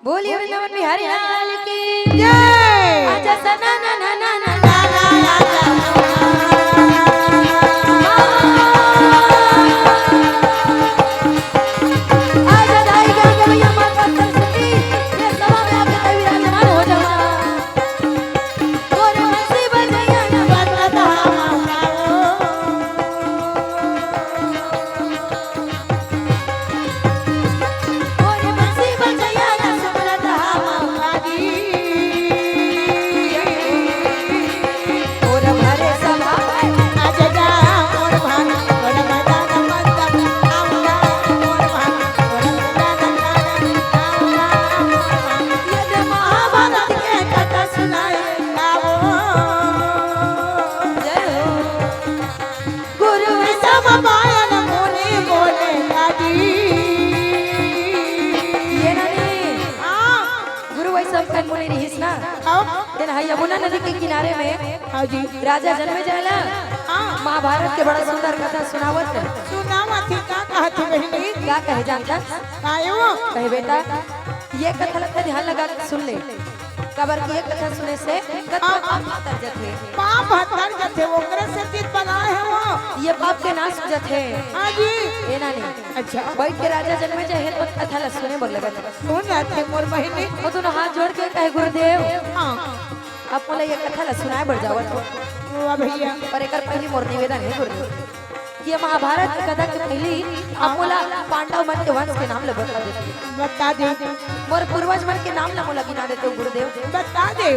बोलिए वृंदावन बिहारी लाल की जय। आजा सना ना ना ना ना आजा दाई गा के भैया माता सरस्वती ये सभा में आके कभी विराजमान हो जाओ तोरे बंसी बजैया ना बजता तोरे बंसी बजैया ना सुमरता और भरे सभा ये महाभारत के कथा सुनाए जय हो गुरु ये नहीं गुरु वैष्णव कन मुनि रहीस ना तेन है यमुना नदी के किनारे में राजा जन्मे जाला महाभारत के बड़ा सुंदर कथा सुनावत क्या कहे जानता कहे बेटा ये कथा लगता ध्यान लगा के सुन ले कबर की ये कथा सुने से पाप हतर जथे ओकरे से चित बनाए है वो ये पाप के नाश हो जाते हां जी ये ना नहीं अच्छा बैठ के राजा जन्मे जाए तो कथा ला सुने बोल लगा सुन जाते मोर बहिनी वो दोनों हाथ जोड़ के कहे गुरुदेव हां आप बोले ये कथा ला सुनाए बढ़ जावत वाह भैया पर एक पहली मोर निवेदन है गुरुदेव ये महाभारत की कथा के पहली आप बोला पांडव मन के वंश के नाम ले बता दे मोर पूर्वज मन के नाम ला मोला गिना देते हो गुरुदेव बता दे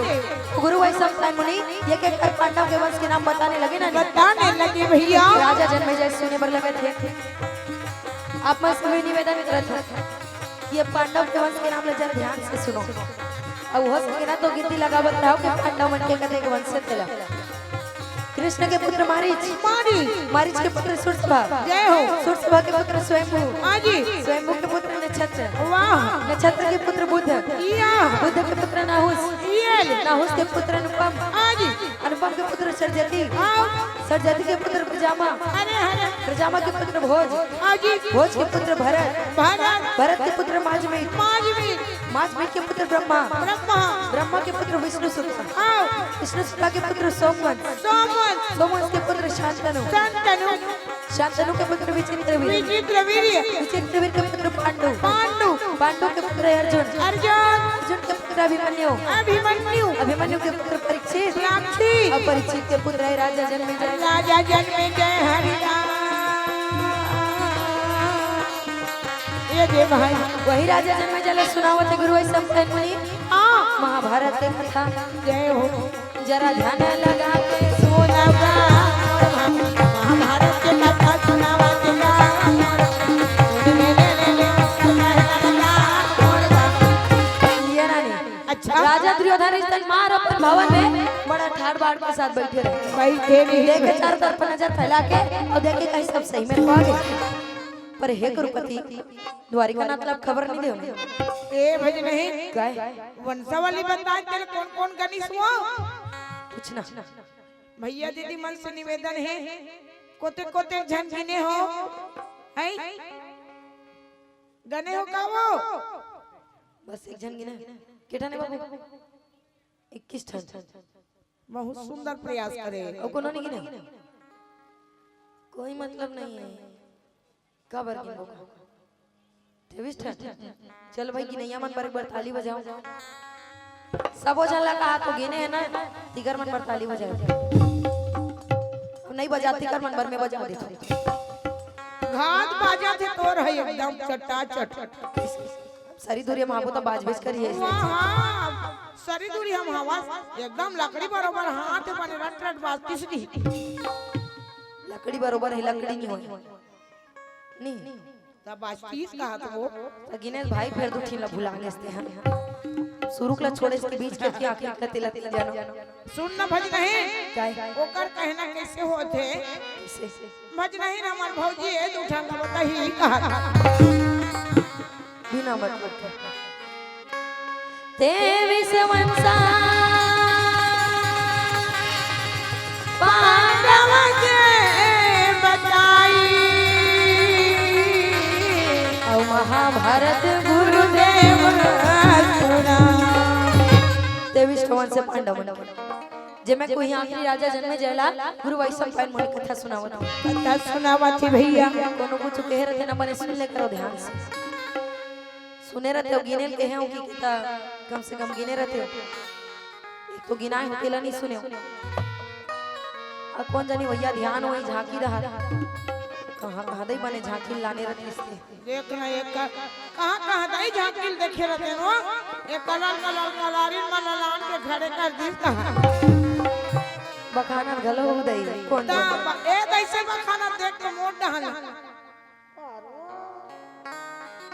गुरु वैष्णव साईं मुनि ये के पांडव के वंश के नाम बताने लगे ना बताने लगे भैया राजा जन्मे जैसे सुने पर लगे थे आप मैं सभी निवेदन करत हूं ये पांडव के वंश के नाम ले जरा ध्यान से सुनो अब हो सके ना तो गिनती लगावत रहो कि पांडव मन के कथे के वंश से तेला कृष्ण के पुत्र मारीच के पुत्र सूर्यसभा जय हो सूर्यसभा के पुत्र स्वयंभू हां जी स्वयंभू के पुत्र नक्षत्र वाह नक्षत्र के पुत्र बुध या बुध के पुत्र नाहुस नाहुस के पुत्र अनुपम हां जी अनुपम के पुत्र सरजती हां सरजती के पुत्र प्रजामा अरे प्रजामा के पुत्र भोज हां जी भोज के पुत्र भरत भारत भरत के पुत्र माजमीत माजवी माजमीत के पुत्र ब्रह्मा ब्रह्मा ब्रह्मा के पुत्र विष्णु सुत हां विष्णु सुत के पुत्र सोमवंश सोमन सोमवंश के पुत्र शांतनु संतनु शांतनु के पुत्र विचित्रवीर विचित्रवीर्य विचित्रवीर के पुत्र पांडु पांडु पांडु के पुत्र अर्जुन अर्जुन अर्जुन के पुत्र अभिमन्यु अभिमन्यु अभिमन्यु के पुत्र परीक्षित साक्षी और परीक्षित के पुत्र है राजा जन्मेजय राजा जन्मे जय हरिराम ये दे भाई वही राजा जन्मेजय सुनावत गुरु वैष्णव साईं मुनि महाभारत के कथा जय हो जरा ध्यान लगा के सोना महाभारत के कथा सुनावा देगा ये रानी अच्छा राजा दुर्योधन इस तक मार अपन भवन में बड़ा ठाड़ बाड़ के साथ बैठे रहे बैठे देखे चारों तरफ नजर फैला के और देखे कहीं सब सही में तो आ गए पर हे गुरुपति द्वारिका नाथ ला खबर नहीं दे ए भज नहीं काय वंशावली बता तेरे कौन कौन गणेश हुआ कुछ ना भैया दीदी मन से निवेदन है कोते कोते झनझने हो है गने हो का वो बस एक जन गिना केटा ने बाबू 21 ठन बहुत सुंदर प्रयास करे और कोनो नहीं गिना कोई मतलब नहीं है कबर की होगा 23 ठन चल भाई गिनैया मन पर ताली बजाओ सबो जन ला कहा तो गिने है ना तिगर मन पर ताली बजाओ नहीं बजाती कर मन भर में बजा देती घाट बाजा थे तोर है एकदम चट्टा चट सारी दूरी हम आपको तो बाज बेच करी है हां सारी दूरी हम हवा एकदम लकड़ी बराबर हाथ बने रट रट बाज तीसरी लकड़ी बराबर है लकड़ी नहीं होई नहीं तब बाज 30 कहा तो वो गिनेश भाई फिर दो ठीला भुला गेस्ते हैं शुरू कला छोड़े इसके बीच के की आखिर का तिला तिला जानो सुन न भज नहीं काय ओकर कहना कैसे होते से भज नहीं ना हमार भौजी है दूठा का बताही कहा बिना मतलब के तेविस वंशा पांडव के बताई महाभारत गुरुदेव वंश से पांडव मन के जे मैं कोई आखिरी राजा जन्मे जयला गुरु वैष्णव पाइन मोने कथा सुनावत कथा सुनावा थी भैया कोनो कुछ कह रहे थे ना मने सुन ले करो ध्यान से सुने रहते हो गिने के हैं कि किता कम से कम गिने रहते हो एक तो गिनाए हो केला नहीं सुने हो अब कौन जानी भैया ध्यान हो झांकी रहा कहां कहां दई बने झांकी लाने रहती इसके देखना एक कहां दई झांकिल देखे रहते हो एक कलर कलारिन मलालान के खड़े कर दी कहां बखाना गलो हो दई कौन ता ए कैसे बखाना देख के मोड़ डहल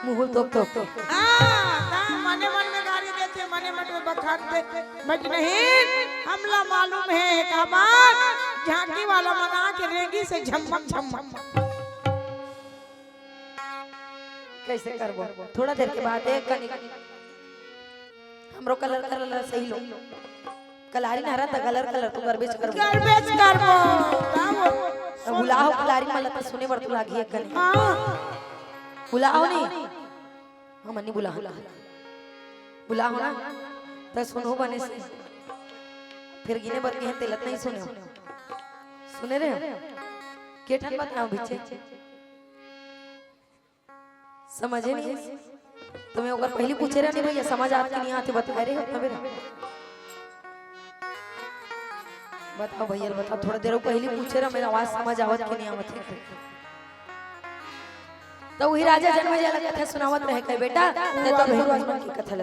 मुहुल तो हां ता मने मन में गाड़ी देते मने मन में बखाते बच नहीं हमला मालूम है एक बात झांकी वाला मना के रेंगी से झमक झमक कैसे करबो थोड़ा देर के बाद एक कनी हमरो कलर सही लो कलारी नहरा त कलर तू गरबेच करबो ताओ बुलाओ कलारी मला त सुने बर तू लागी एक कनी हां बुलाओ नहीं हम नहीं बुलाओ ना त सुनो बने से फिर गिने बर के तेलत नहीं सुने रे केठन बताओ बिचे समझे नहीं तुम्हें अगर पहले पूछे रहे नहीं भैया समझ आती नहीं आते बता रहे हो मेरा बताओ भैया बताओ थोड़ा देर पहले पूछे रहे मेरा आवाज समझ आवत कि नहीं आवत है तो वही राजा जन्म जाला कथा सुनावत रहे के बेटा ते तो भगवान की कथा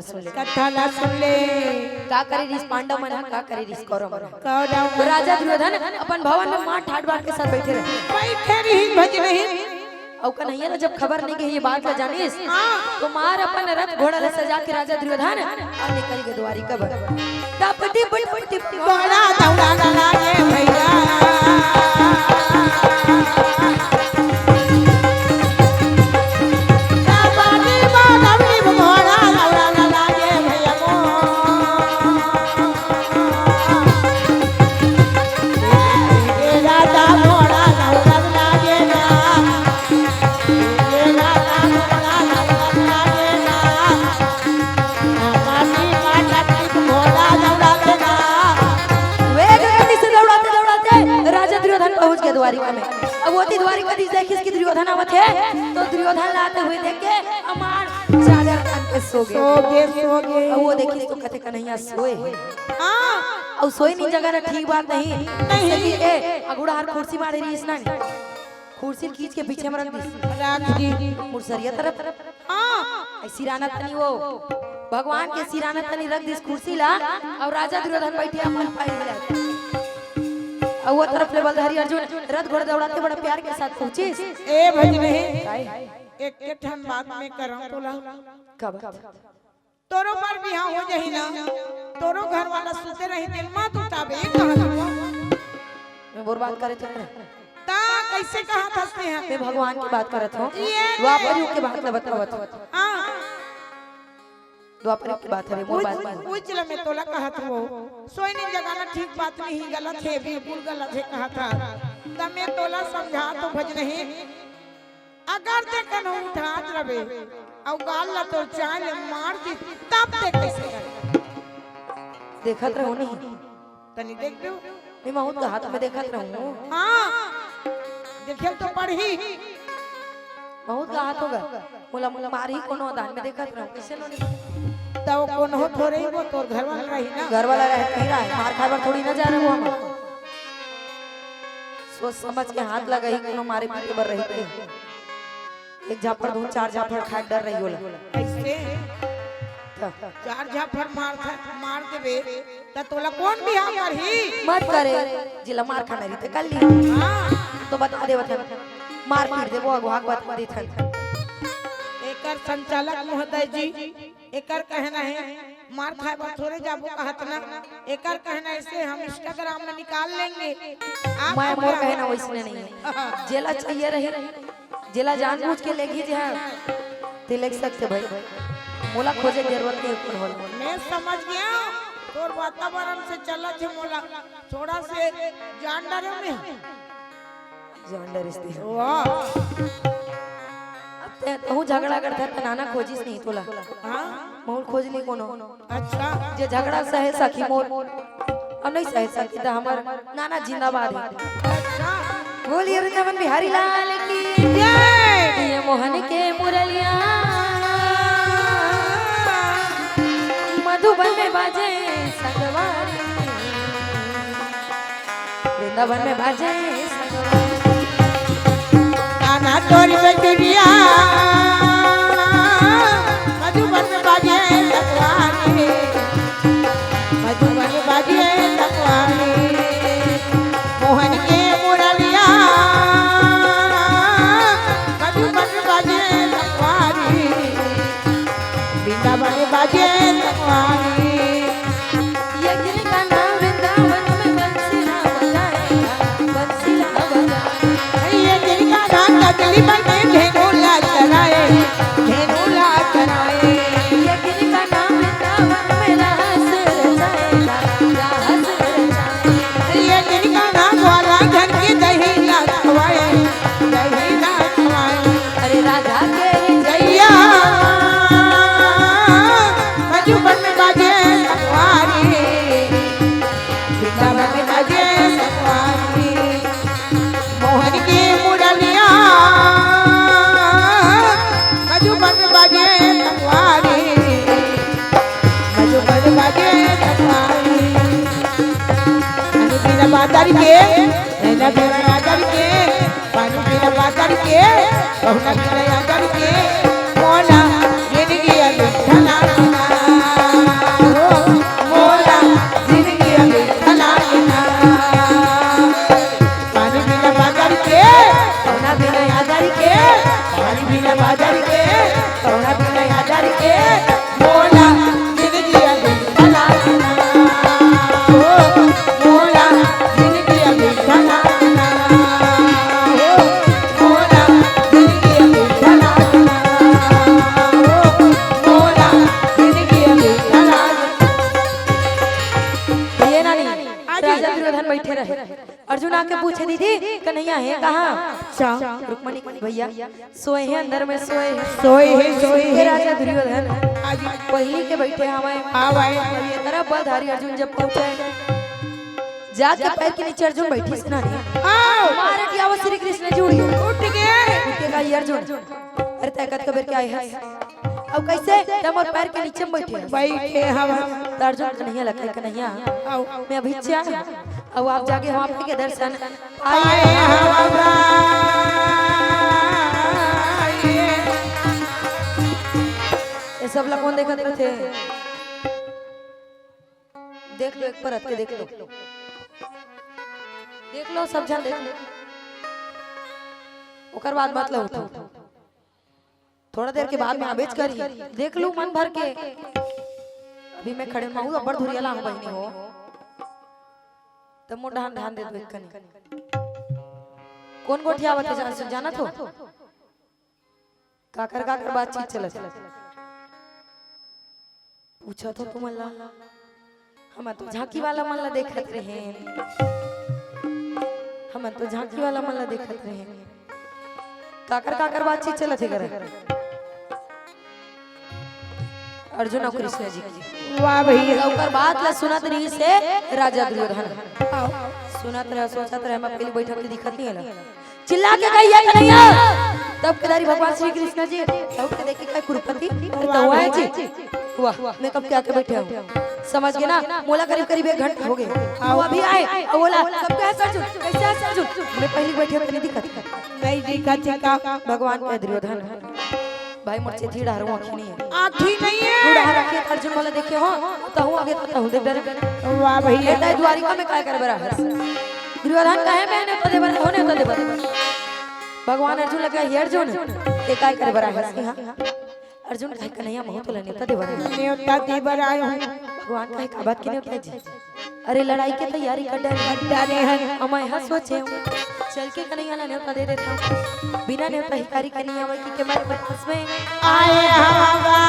ला सुन ले का करे रिस पांडव मन का करे रिस कौरव तो राजा दुर्योधन अपन भवन में मां ठाट बाट के साथ बैठे रही भज नहीं और कन्हैया ने जब खबर नहीं कि ये बात ला जानिस तो मार अपन रथ घोड़ा ले सजा के राजा दुर्योधन और निकल गए द्वारिका पर टपटी पटी बड़ा दौड़ा लागे भैया द्वारिका में अब वो द्वारिका दी देख इसकी दुर्योधन आवत है तो दुर्योधन लाते हुए देख के अमार चादर तन पे सो गए अब वो देखिस तो कथे कन्हैया सोए हां और सोए नहीं जगह ठीक बात नहीं ए अगुड़ा हर कुर्सी मारे रही इसना कुर्सी खींच के पीछे में रख दी मुरसरिया तरफ हां ऐसी राना तनी वो भगवान के सिराना तनी रख दी कुर्सी ला और राजा दुर्योधन बैठे अपन पाई मिला और वो तरफ ले बलधारी अर्जुन रथ घोड़ा दौड़ाते बड़ा प्यार के साथ पहुंचे ए भज नहीं एक ठन बात में करम तोला कब तोरो पर बियाह हो जही ना तोरो घर वाला सुते रही दिल मा तू ताबे कहां मैं बर्बाद करे थे ता कैसे कहां फंसते हैं मैं भगवान की बात करत हूं द्वापर युग के बात बतावत हां द्वापर की बात है मोर बात कोई चला मैं तोला कहत हो सोई नहीं जगाना ठीक बात नहीं गलत है बिल्कुल गलत है कहा था तब मैं तोला समझा तो भज नहीं अगर ते कनो उठात रवे और गाल ला तो चाल मार दी तब ते कैसे देखत रहो नहीं तनी देख दो मैं बहुत का हाथ में देखत रहूं हां देखिए तो पढ़ी बहुत का हाथ होगा मोला मारी कोनो दान में देखत रहूं कैसे नो तो कौन हो थोड़े ही वो तोर घर वाला रही ना घर वाला रह नहीं रहा है मार खाबर थोड़ी ना जा रहे वो हम सोच समझ के हाथ लगा ही कोनो मारे पीटे बर रही थे एक झापड़ दो चार झापड़ खा डर रही होला ऐसे चार झापड़ मार देबे त तोला कौन बियाह करही मत करे जिला मार खाना रही थे कल ली हां तो बता दे वतन मार पीट देबो अगवाग बता दे थन एकर संचालक महोदय जी एकर कहना है मार खाए पर थोड़े जाबो कहत ना एकर कहना ऐसे हम इंस्टाग्राम में निकाल लेंगे मैं मोर कहना वैसने नहीं है जेला चाहिए रहे जेला जानबूझ के लेगी जे ते लेग सकते भाई मोला खोजे की जरूरत नहीं ऊपर होल मैं समझ गया तोर वातावरण से चलत है मोला थोड़ा से जान डरे में जान डरस्ती वाह अब ते तू झगड़ा करता नाना खोजिस नहीं तोला हां मोर खोजनी कोनो अच्छा जे झगड़ा सहे सखी मोर अब नहीं सहे सखी तो हमर नाना जिंदाबाद है। अच्छा बोलिए वृंदावन बिहारी लाल की जय ये मोहन के मुरलिया मधुबन में बाजे संगवारी वृंदावन में बाजे संगवारी नाना तोरी बेटिया मधुबन में बाजे लखवानी मधुबन में बाजे लखवानी मोहन के मुरलिया मधुबन में बाजे लखवानी वृंदावन में बाजे लखवानी ये दिल का नाम वृंदावन में बंसीला बजाएगा बंसीला बजाएगा ये दिल का नाम कजली बने धेनुला चराए धेनुला चराए ये दिल का नाम वृंदावन में रास रचाएगा रास रचाएगा ये दिल का नाम वाला घर के दही ना खवाए दही ना खवाए अरे राधा के जैया मधुबन में बाजे लखवारी वृंदावन में बाजे लखवारी मोहन की मुरलिया मधुबन में बाजे लखवारी मधुबन में बाजे लखवारी पानी पीना बादर के नैना पीना बादर के पानी पीना बादर के बहुना पीना बादर के मोला जिंदगी अभी मोला जिंदगी अभी पानी पीना बादर के कौना बिना यादारी के पानी पीना बादर के बहुना पीना बादर के मोला जिंदगी अभी मोला जिंदगी अभी मोला जिंदगी अभी मोला जिंदगी अभी ये ना नहीं राजा दुर्योधन बैठे रहे अर्जुन आके पूछे दीदी कन्हैया है कहाँ रुक्मणी भैया सोए हैं अंदर में सोए हैं सोए हे राजा दुर्योधन आज पहली के बैठे हमारे आवाए ये तरह बलधारी अर्जुन जब पहुंचे जाके पैर के नीचे अर्जुन बैठी से नानी आओ मारे की आवाज श्री कृष्ण जुड़ी उठ गए उठेगा ये अर्जुन अरे ताकत कबर के आए हैं अब कैसे तब और पैर के नीचे में बैठे हैं बैठे हम तो अर्जुन कन्हैया लगता है कन्हैया आओ मैं अभी चाह अब आप जाके हम आपके दर्शन आए आइए हमारा ये सब लोग कौन देखते थे देख लो एक पर हट के देख लो सब जन देख लो ओकर बाद मत लो उठो थोड़ा देर के बाद में आबेज करी देख लू मन भर के अभी मैं खड़े माहू अब्बर धुरियाला हम बहनी हो तब मो ढान ढान दे दो कनी कौन गोठिया आवत जाना तो काकर काकर बातचीत चलत पूछा तो तुम अल्लाह हम तो झांकी वाला मन ला देखत रहे हम तो झांकी वाला मन ला देखत रहे काकर काकर बातचीत चलत है करे अर्जुन और कृष्ण जी की वाह भैया ओकर बात ला सुनत रही से राजा दुर्योधन सुनत रहे सोचत रहे मैं पहले बैठक के दिखत नहीं हला चिल्ला के कहिया कन्हैया तब केदारी भगवान श्री कृष्ण जी उठ के देखे काय कुरुपति तो हुआ है जी हुआ मैं कब के आके बैठे हूं समझ गए ना मोला करीब करीब 1 घंटा हो गए वो अभी आए और बोला कब के है अर्जुन कैसे है अर्जुन मैं पहले बैठे हो नहीं दिखत नहीं दिखा भगवान के दुर्योधन भाई मोर चेथी डारो आंखी नहीं है आँखी नहीं है उड़ा रखे अर्जुन वाला देखे हो तो हूं आगे तो देख डर वाह भैया बेटा द्वारिका में काय कर बरा दुर्योधन कहे मैंने तो देवर होने तो देवर भगवान अर्जुन लगा ये अर्जुन ये काय कर बरा है अर्जुन कहे कन्हैया मोह तो लेने तो देवर न्योता देवर आयो भगवान कहे का बात के न्योता जी अरे लड़ाई की तैयारी कर डाले हैं मैं यहां सोचे हूं चल के कन्हैया ना न्योता दे देता हूं बिना न्योता हिकारी कन्हैया वही के हमारे पास में आए हवा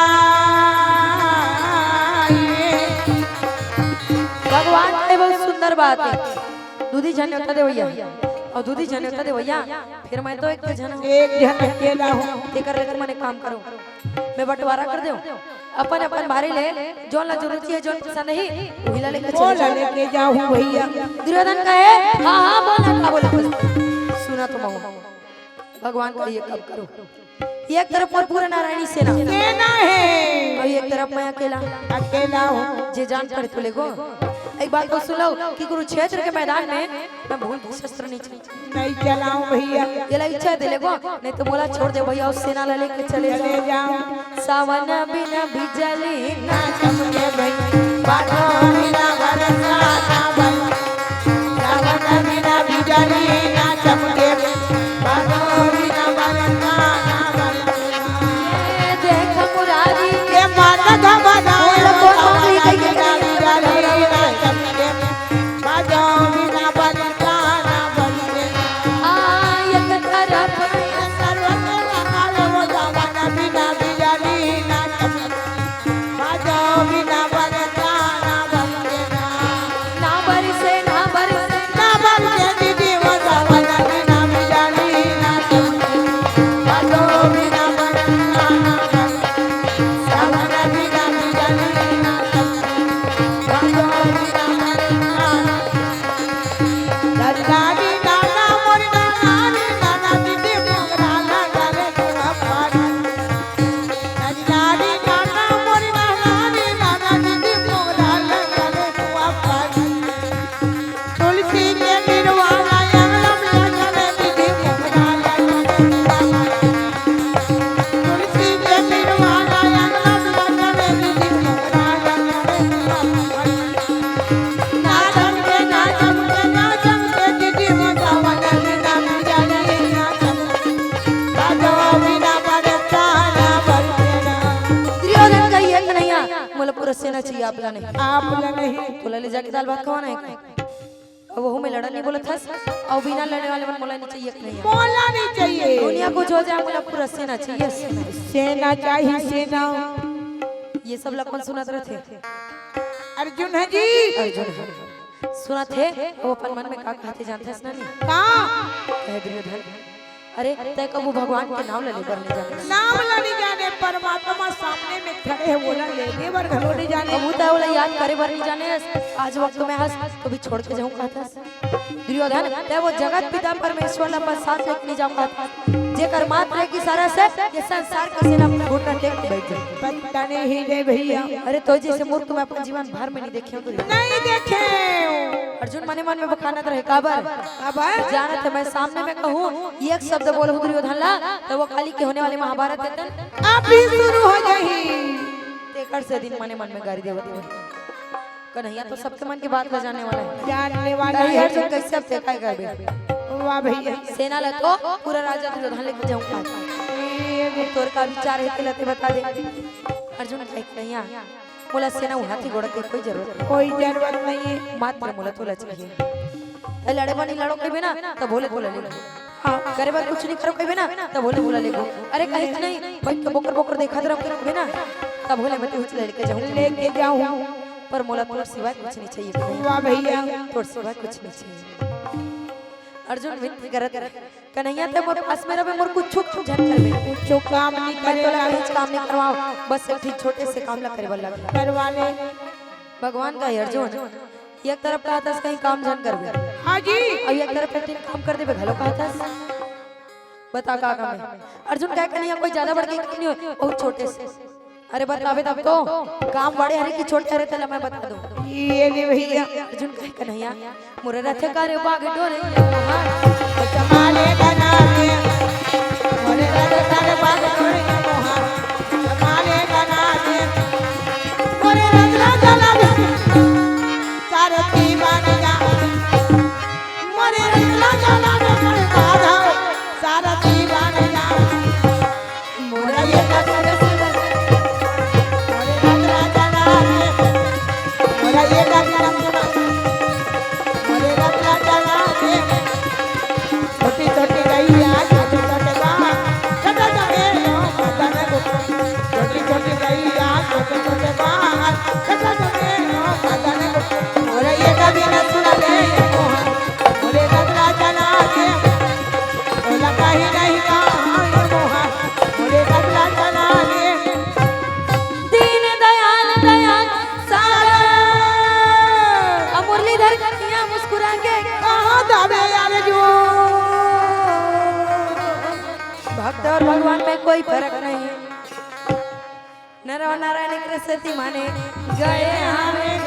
भगवान ये बहुत सुंदर बात है दूधी जन न्योता दे भैया और दूधी जने होता दे भैया फिर मैं तो एक जन हूं एक जन अकेला हूँ। ते कर ले मैंने काम करो मैं बंटवारा कर दूं अपन अपन बारे ले जो ला जरूरत है जो पसंद नहीं वही ला लेके वो चले जाओ लेके जाऊँ भैया। दुर्योधन कहे हां बोला का बोला सुना तो माओ भगवान का ये कब करो एक तरफ और पूरा नारायणी सेना सेना है और एक तरफ मैं अकेला हूँ। जे जान पड़े तो लेगो एक बात को सुन लो कि कुरुक्षेत्र के मैदान में मैं भूल शस्त्र नहीं चलाऊं भैया। ये ला इच्छा दे लेगो नहीं तो मोला छोड़ दे भैया उस सेना ला लेके चले जाऊं। सावन बिना बिजली ना चमके भई बादल बिना बरसा ना बल। सावन बिना बिजली ना चमके बादल बिना बरसा ना बल। देख मुरारी के माता का बजाए बिना बिजली ना चमके बादल बिना बरसा ना बल। एक तरफ सर्वत्र कालो सावन बिना बिजली ना चमके बादल बिना बरसा ना बल। ना बरसे ना बरसे ना बल के दीदी वो सावन बिना बिजली ना चमके बादल बिना बरसा ना बल। सावन बिना बिजली ना चमके बादल बिना बरसा ना दादी नाना मोरी नाना नाना दीदी मोरा लगा रे पानी। दादी नाना मोरी नाना नाना दीदी मोरा लगा रे पानी। तुलसी के निर्वाणा यमलम लगा रे दीदी मोरा लगा रे पानी। तुलसी के निर्वाणा यमलम लगा रे दीदी मोरा लगा रे पानी। ना चमके ना चमके ना चमके दीदी मोरा सावन बिना बिजली ना चमके बादल बिना बरसा ना बरसेना। दुर्योधन का ये कन्हैया मोला पूरा सेना चाहिए आप ला नहीं आप नहीं तो ले जाके दाल भात खवाना है अब वो में लड़ा नहीं बोला था और बिना लड़ने वाले मन मोला नहीं चाहिए कन्हैया बोलना नहीं चाहिए। दुनिया को जो जाए मोला पूरा सेना चाहिए सेना सेना चाहिए सेना। ये सब लक्ष्मण सुनत रहे थे अर्जुन है जी अर्जुन सुना थे वो अपन मन में का कहते जानते हैं ना नहीं कहाँ कहे दुर्योधन अरे तय कब वो भगवान के नाम ले लेकर नहीं जाने नाम नहीं जाने परमात्मा सामने में खड़े है बोला लेने बर घरो नहीं जाने। अब उता वाला याद करे बर नहीं जाने आज वक्त में हंस तो भी छोड़ के जाऊं कहता दुर्योधन तय वो जगत पिता परमेश्वर ला पर साथ लेके नहीं जाऊं कहता जेकर मात्र की सारा से ये संसार का सेना अपना घुटना टेक के बैठ जाए पता नहीं रे भैया। अरे तो जैसे मूर्ख मैं अपने जीवन भर में नहीं देखे हूं नहीं देखे अर्जुन मने मन में बखानत रहे काबर अब जानत है मैं सामने में कहूं एक शब्द बोलूं दुर्योधन ला तो वो काली के होने वाले महाभारत देतन अभी शुरू हो जाही। तेकर से दिन मने मन में गाड़ी देवत कन्हैया तो सबके मन की बात ले जाने वाला है जानने वाला कहीं है। अर्जुन कैसे अब देखा करबे वाह भैया सेना ला तो पूरा राजा दुर्योधन लेके जाऊंगा तोर का विचार है ते लते बता दे अर्जुन कन्हैया मोला सेना हाथी घोड़ा के कोई जरूरत नहीं कोई जरूरत नहीं है। मात्र मोला तो चाहिए ए लड़े बनी लड़ो कहबे ना तो बोले बोला ले हां करे बात कुछ नहीं करो कहबे ना तो बोले बोला ले अरे कहीं नहीं बैठ के बोकर बोकर देखा रहो कहबे ना तब बोले मैं तुझे लेके जाऊं लेके जाऊं पर मोला तोर सिवाय कुछ नहीं चाहिए वाह भैया तोर सिवाय कुछ नहीं चाहिए अर्जुन विनती करत कन्हैया ते मोर पास में रहे मोर कुछ छुक झन करबे जो काम नहीं मैं तो करेगा कुछ काम नहीं करवाओ बस एक ठीक छोटे से काम ला करे वाला करवाने भगवान का अर्जुन एक तरफ कहा था कहीं काम जन करबे हाँ जी अब एक तरफ एक काम कर देबे घलो कहा था बता का काम है अर्जुन कह कन्हैया कोई ज्यादा बड़ के काम नहीं हो बहुत छोटे से अरे बतावे तब तो काम बड़े हरे की छोटे हरे तला मैं बता दूं ये ले भैया अर्जुन कह कन्हैया मोरे रथ करे बाग डोरे कमाले बना दे मोरे रथ करे बाग डोरे मोहन कमाले बना दे मोरे रथ जला दे सारथी बन जा मोरे रथ जला दे मोरे बाधा सारथी बन जा मोरे ये रथ मोरे रथ जला दे मोरे ये रथ मोरे रथ जला दे छोटी छोटी भक्त और भगवान में कोई फर्क नहीं। नर और नारायण एक रसती माने गए हमें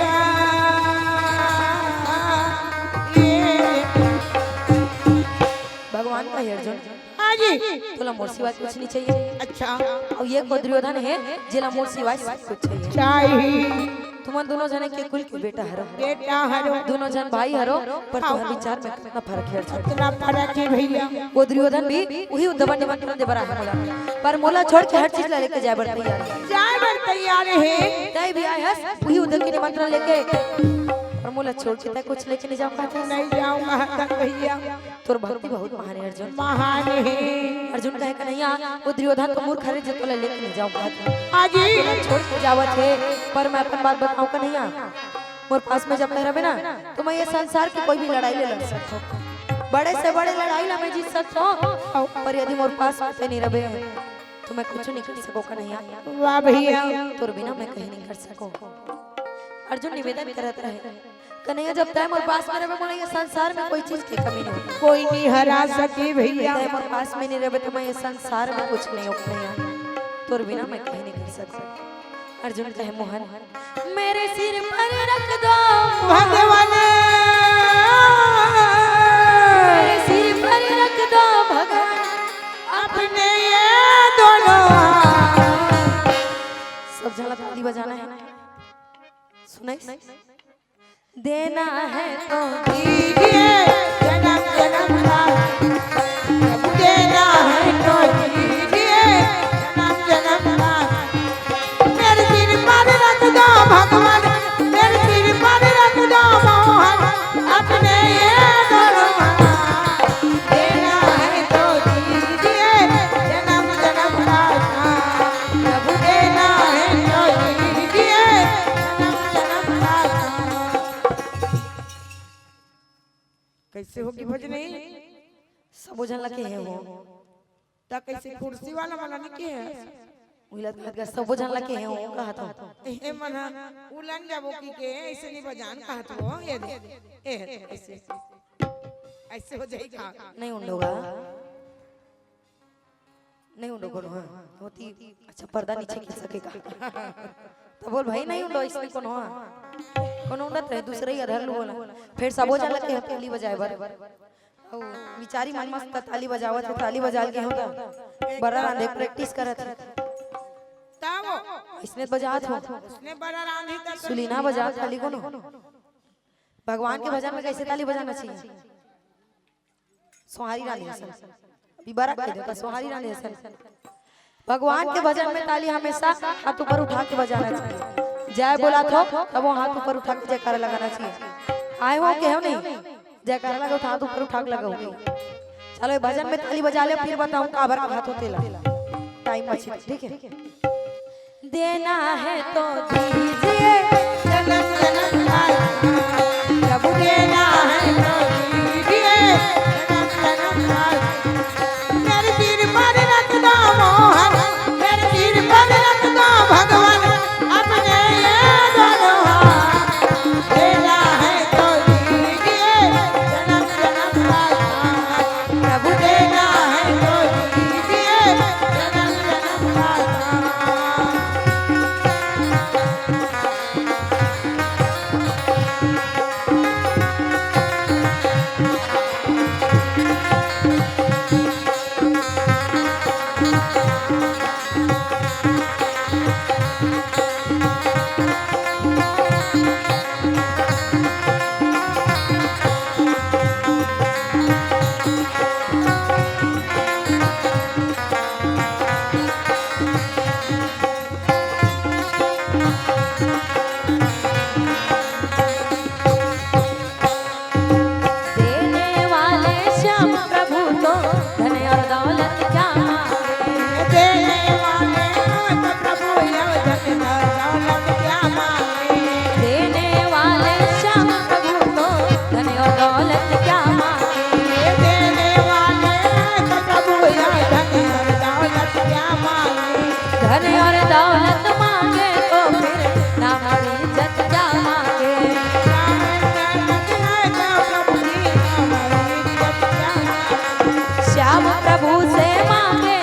भगवान का है अर्जुन। हाँ जी। तोला मोर सिवाय कुछ नहीं चाहिए। अच्छा। और ये को दुर्योधन है जिला मोर सिवाय कुछ चाहिए। चाहिए। तुम दोनों जने के कुल के बेटा हरो। बेटा हरो। दोनों जन भाई हरो पर तुम्हारे विचार में कितना फर्क है अर्जुन। कितना फर्क है भैया। वो दुर्योधन भी वही उद्धव निमंत्रण दे बराबर मोला पर मोला छोड़ के हर चीज लेके जाए बर तैयार है। जाए बर तैयार है। तय भी आए हस वही उद्धव के निमंत्रण लेके और मोला छोड़ के तय कुछ लेके नहीं जाऊंगा। नहीं जाऊंगा भैया। तोर भक्ति बहुत महान है अर्जुन। महान है। अर्जुन कहे कन्हैया वो दुर्योधन तो मूर्ख है जो तोला लेके नहीं जाऊंगा। आज छोड़ के जावत है पर मैं अपन बात बताऊं कन्हैया मोर पास में जब मैं रहे ना तो मैं ये संसार की कोई भी लड़ाई ले लड़ सकता हूं। बड़े से बड़े लड़ाई ला मैं जीत सकता हूं पर यदि मोर पास में नहीं रहे तो मैं कुछ नहीं कर सको कन्हैया। वाह भैया। तोर बिना मैं कहीं नहीं कर सको। अर्जुन निवेदन करत रहे कन्हैया जब तय मोर पास में रहे मोला ये संसार में कोई चीज की कमी नहीं। कोई नहीं हरा सके भैया। तय मोर पास में नहीं रहे तो मैं ये संसार में कुछ नहीं हो कन्हैया। तोर बिना मैं कहीं नहीं कर सकता। अर्जुन कहे मोहन मेरे सिर पर रख दो भगवान। मेरे सिर पर रख दो भगवान अपने ये दोनों। सब जला ताली बजाना है। सुनाई देना है तो दीजिए जन्म जन्म का। देना है तो दीजिए जन्म जन्म का। मेरे सिर पर रख दो भगवान। मेरे सिर पर रख दो मोहन अपने ये दोनों। देना है तो दीजिए जन्म जन्म का। प्रभु देना है तो दीजिए जन्म जन्म का। कैसे होगी भजनी। सब जन लगे हैं वो ता कैसे कुर्सी वाला वाला नहीं के है। उलट मत का सब जन लगे हैं वो कहा था ए मना उलन जाबो की के ऐसे नहीं बजान कहा तो ये दे ए ऐसे ऐसे हो जाएगा। नहीं उंडोगा नहीं उंडो करो। हां होती अच्छा पर्दा नीचे खींच सकेगा तो बोल भाई नहीं उंडो इसमें कौन हो कौन उंडत रहे दूसरे ही अधर लो बोला फिर सबो जन लगे ताली बजाए बर ओ विचारी मन मस्त ताली बजावत है। ताली बजा के होता बड़ा रांधे प्रैक्टिस करत है तावो इसने बजात हो उसने बड़ा रांधी तक सुलीना बजा ताली को भगवान के भजन में कैसे ताली बजाना चाहिए। सोहारी रानी हसन अभी बड़ा कह देता सोहारी रानी हसन भगवान के भजन में ताली हमेशा हाथ ऊपर उठा के बजाना चाहिए। जय बोला तो तब वो हाथ ऊपर उठा के जयकारा लगाना चाहिए। आए हो के हो नहीं जयकारा लगाओ तो हाथ ऊपर उठा के लगाओ। चलो भजन में ताली बजा ले फिर बताऊं काबर का हाथ होते ला टाइम बची ठीक है। देना है तो दीजिए जन्म जन्म का। प्रभु देना है तो दीजिए जन्म जन्म का। मेरे सिर पर रख दो मोहन। मेरे सिर पर रख दो भगवान अपने ये दोनों हाथ। देना है तो दीजिए जन्म जन्म का। प्रभु देना है तो दीजिए जन्म जन्म का। प्रभु से मांगे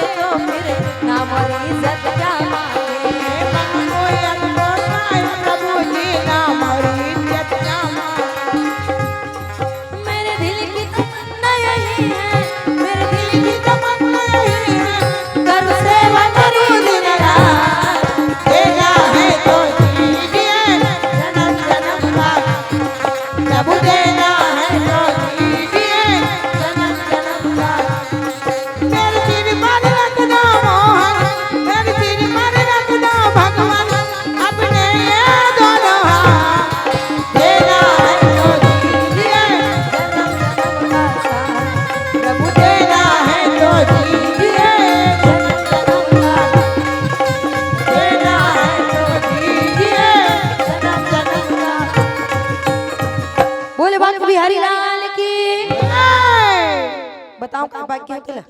बाइक के अकेला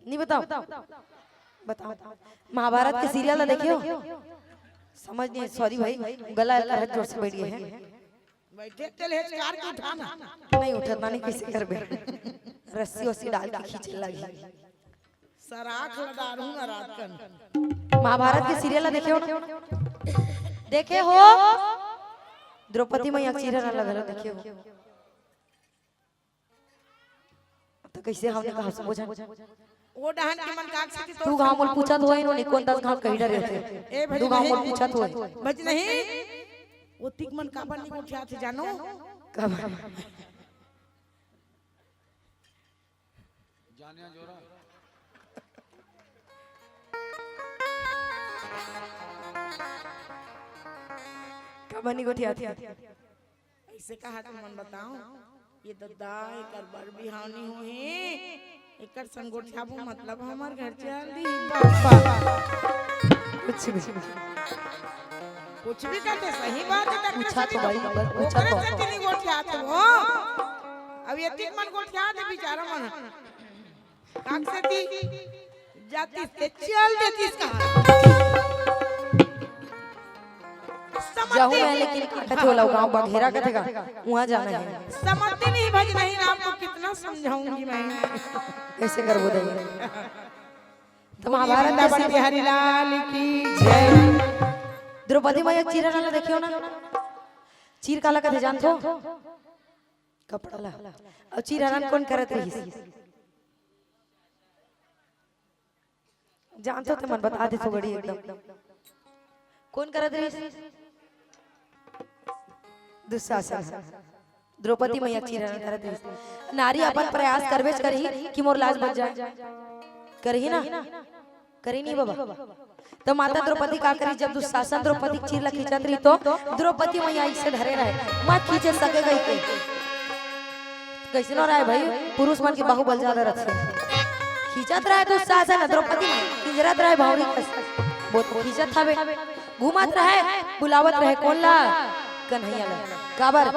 नहीं बताओ बताओ महाभारत के सीरियल देखियो समझ नहीं सॉरी भाई गला हाथ जोर से बैठिए है बैठे चल है कार की उठाना नहीं उठना नहीं किसी कर बे रस्सी वस्सी डाल के खींचने लगी सराख लगा रहूंगा रात कन महाभारत के सीरियल देखियो देखे हो द्रौपदी मैया चीरा ना लगा देखियो तो कैसे हमने कहा समझ वो डहन के मन काग से तू गांव मोल पूछा तो इन्होंने कौन 10 घाट कहीं डरे थे तू गांव मोल पूछा तो बच नहीं वो तिक मन काबर नहीं उठा थे जानो कब जानिया जोरा कबनी को ठिया थी ऐसे कहा तुम मन बताओ ये दद्दा एकर बर बिहानी हो है एकर संगोठियाबो मतलब हमार घर चल दी बाबा कुछ भी कहते सही बात है पूछा तो भाई बस पूछा तो कितनी गोठिया तो अब ये तीन मन गोठिया दे बेचारा मन काक से ती जाती से चल देती इसका जाऊं मैं लेकिन कथे वाला गांव बघेरा कथेगा वहां जाना है समझती नहीं भज नहीं आपको कितना समझाऊंगी मैं कैसे कर वो देंगे तो महाभारत बड़ी बिहारी लाल की जय द्रौपदी मैया चीरा ना देखियो ना चीर काला कथे जानतो कपड़ा ला और चीर हरण कौन करत रही जानतो तो मन बता दे तो बड़ी एकदम कौन करत रही दुशासन द्रौपदी मैया चीर हरण करत रही नारी अपन प्रयास करबेच करही कि मोर लाज बच जाए करही ना करी नहीं बाबा तो माता द्रौपदी का करी जब दुशासन द्रौपदी चीर ला खींचत रही तो द्रौपदी मैया ऐसे धरे रहे मत खींचे सके गई के कैसे न रहा भाई पुरुष मन के बाहुबल ज्यादा रखे खींचत रहे दुशासन द्रौपदी खींचत रहे भावरी वो तो खींचत हवे घुमत रहे बुलावत रहे कौन ला कन्हैया ला काबर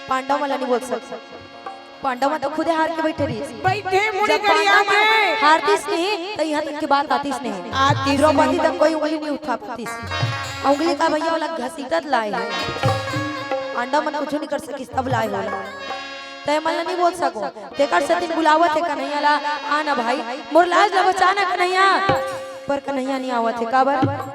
पांडव वाला नहीं बोल सकता पांडव तो खुदे हार के बैठे रही बैठे मुड़ी गड़िया में हारतीस नहीं तो यहाँ तक की बात आतीस नहीं द्रौपदी तक कोई उंगली नहीं उठा पाती उंगली का भैया वाला घसीटत लाए पांडव मन कुछ नहीं कर सकी तब लाए होला तय मन नहीं बोल सको तेकर सती बुलावत है कन्हैया ला आना भाई मोर लाज ला बचाना कन्हैया पर कन्हैया नहीं आवत है काबर